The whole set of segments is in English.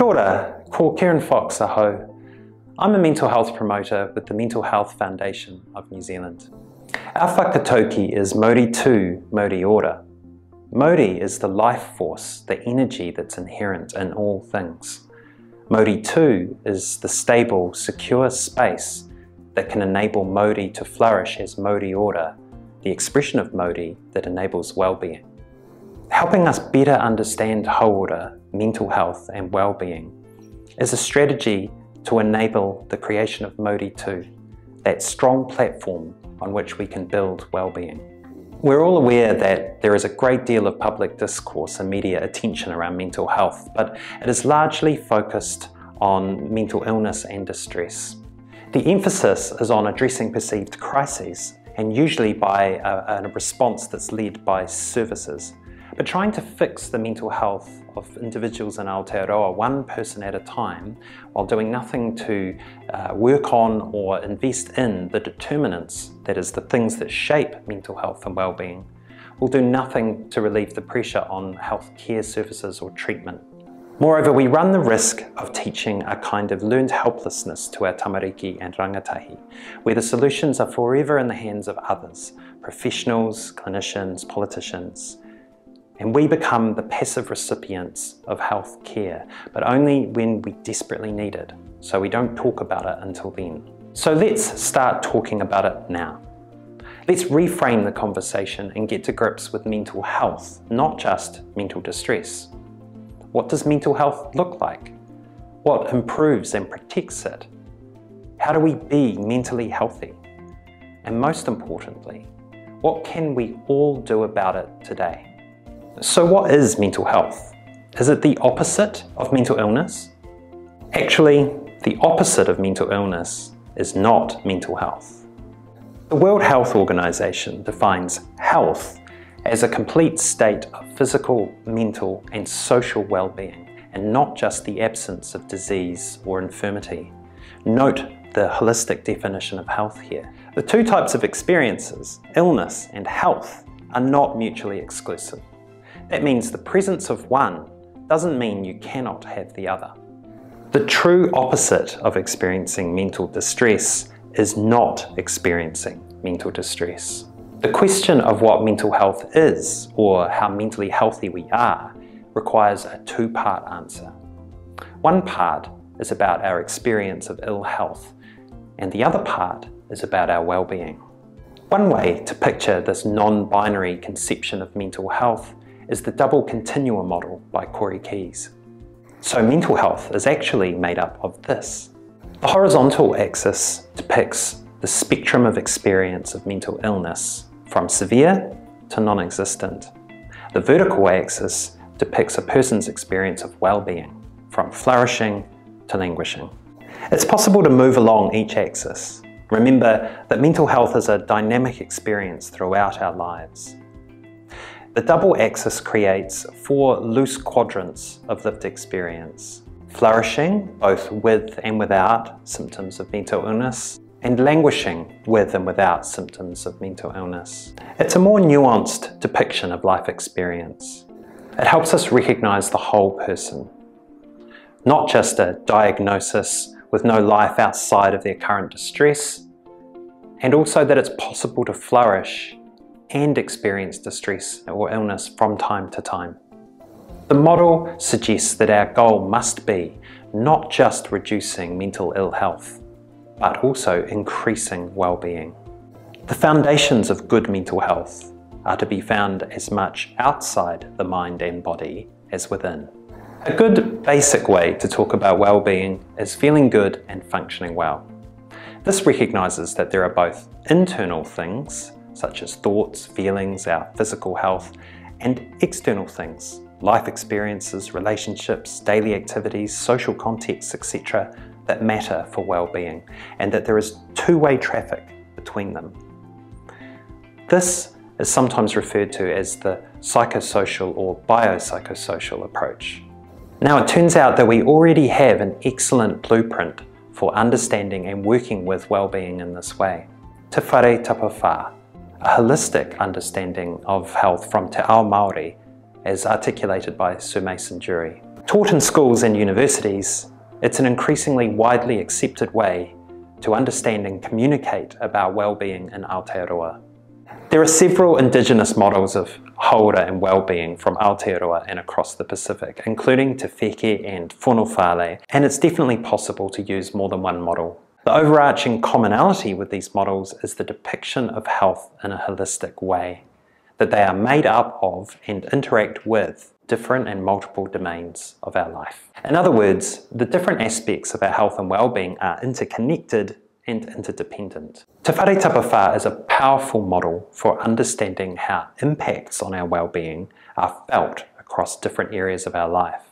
Kia ora, ko Ciaran Fox aho. I'm a mental health promoter with the Mental Health Foundation of New Zealand. Our whakatauki is Mauri tū, Mauri ora. Mauri is the life force, the energy that's inherent in all things. Mauri tū is the stable, secure space that can enable Mauri to flourish as Mauri ora, the expression of Mauri that enables well-being. Helping us better understand hauora, mental health and well-being, is a strategy to enable the creation of Mauri tū, that strong platform on which we can build well-being. We're all aware that there is a great deal of public discourse and media attention around mental health, but it is largely focused on mental illness and distress. The emphasis is on addressing perceived crises, and usually by a response that's led by services. But trying to fix the mental health of individuals in Aotearoa one person at a time, while doing nothing to work on or invest in the determinants, that is, the things that shape mental health and well-being, will do nothing to relieve the pressure on health care services or treatment. Moreover, we run the risk of teaching a kind of learned helplessness to our tamariki and rangatahi, where the solutions are forever in the hands of others, professionals, clinicians, politicians, and we become the passive recipients of health care, but only when we desperately need it, so we don't talk about it until then. So let's start talking about it now. Let's reframe the conversation and get to grips with mental health, not just mental distress. What does mental health look like? What improves and protects it? How do we be mentally healthy? And most importantly, what can we all do about it today? So what is mental health? Is it the opposite of mental illness? Actually, the opposite of mental illness is not mental health. The World Health Organization defines health as a complete state of physical, mental, and social well-being, and not just the absence of disease or infirmity. Note the holistic definition of health here. The two types of experiences, illness and health, are not mutually exclusive. That means the presence of one doesn't mean you cannot have the other. The true opposite of experiencing mental distress is not experiencing mental distress. The question of what mental health is, or how mentally healthy we are, requires a two-part answer. One part is about our experience of ill health, and the other part is about our well-being. One way to picture this non-binary conception of mental health is the double continuum model by Corey Keyes. So mental health is actually made up of this. The horizontal axis depicts the spectrum of experience of mental illness, from severe to non-existent. The vertical axis depicts a person's experience of well-being, from flourishing to languishing. It's possible to move along each axis. Remember that mental health is a dynamic experience throughout our lives. The double axis creates 4 loose quadrants of lived experience: flourishing, both with and without symptoms of mental illness, and languishing with and without symptoms of mental illness. It's a more nuanced depiction of life experience. It helps us recognize the whole person, not just a diagnosis with no life outside of their current distress, and also that it's possible to flourish and experience distress or illness from time to time. The model suggests that our goal must be not just reducing mental ill health, but also increasing well-being. The foundations of good mental health are to be found as much outside the mind and body as within. A good basic way to talk about well-being is feeling good and functioning well. This recognises that there are both internal things, such as thoughts, feelings, our physical health, and external things, life experiences, relationships, daily activities, social contexts, etc., that matter for well-being, and that there is two-way traffic between them. This is sometimes referred to as the psychosocial or biopsychosocial approach. Now, it turns out that we already have an excellent blueprint for understanding and working with well-being in this way. Te Whare Tapa Whā, a holistic understanding of health from Te Ao Māori, as articulated by Sir Mason Jury. Taught in schools and universities, it's an increasingly widely accepted way to understand and communicate about well-being in Aotearoa. There are several indigenous models of hauora and well-being from Aotearoa and across the Pacific, including Te Whare and Whānau, and it's definitely possible to use more than one model. The overarching commonality with these models is the depiction of health in a holistic way, that they are made up of and interact with different and multiple domains of our life. In other words, the different aspects of our health and well-being are interconnected and interdependent. Te Whare Tapa Whā is a powerful model for understanding how impacts on our well-being are felt across different areas of our life,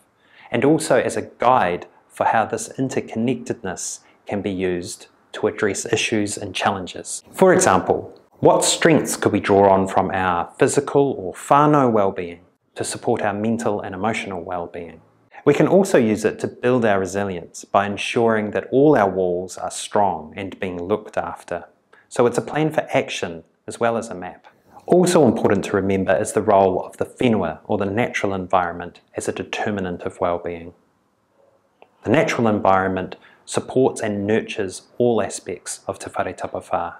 and also as a guide for how this interconnectedness can be used to address issues and challenges. For example, what strengths could we draw on from our physical or whānau well-being to support our mental and emotional well-being? We can also use it to build our resilience by ensuring that all our walls are strong and being looked after. So it's a plan for action as well as a map. Also important to remember is the role of the whenua, or the natural environment, as a determinant of well-being. The natural environment supports and nurtures all aspects of Te Whare Tapa Whā.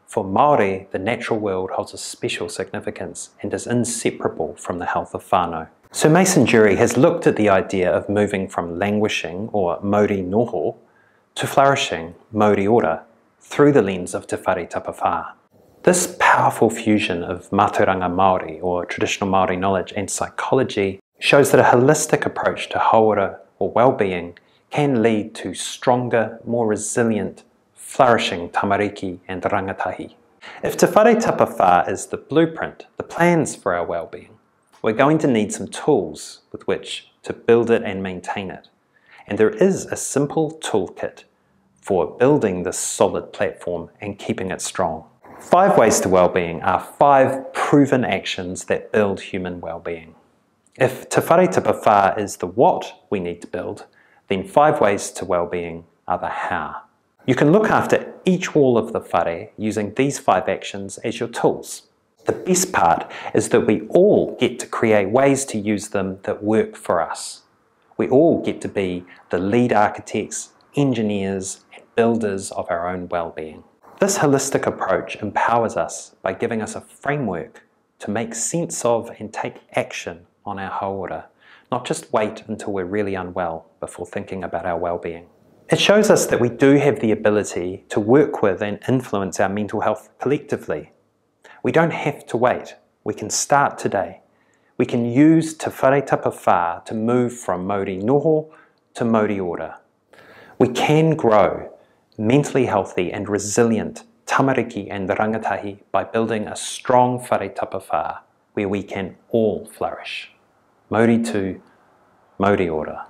For Māori, the natural world holds a special significance and is inseparable from the health of whānau. Sir Mason Jury has looked at the idea of moving from languishing, or mauri noho, to flourishing, mauri ora, through the lens of Te Whare Tapa Whā. This powerful fusion of mātauranga Māori, or traditional Māori knowledge, and psychology shows that a holistic approach to hauora, or well-being, can lead to stronger, more resilient, flourishing tamariki and rangatahi. If Te Whare Tapa Whā is the blueprint, the plans for our well-being, we're going to need some tools with which to build it and maintain it. And there is a simple toolkit for building this solid platform and keeping it strong. 5 ways to well-being are 5 proven actions that build human well-being. If Te Whare Tapa Whā is the what we need to build, then 5 ways to well-being are the how. You can look after each wall of the whare using these 5 actions as your tools. The best part is that we all get to create ways to use them that work for us. We all get to be the lead architects, engineers, and builders of our own well-being. This holistic approach empowers us by giving us a framework to make sense of and take action on our hauora, not just wait until we're really unwell before thinking about our well-being. It shows us that we do have the ability to work with and influence our mental health collectively. We don't have to wait. We can start today. We can use Te Whare Tapa Whā to move from mauri noho to mauri ora. We can grow mentally healthy and resilient tamariki and rangatahi by building a strong Whare Tapa Whā where we can all flourish. Mauri tu, mauri ora.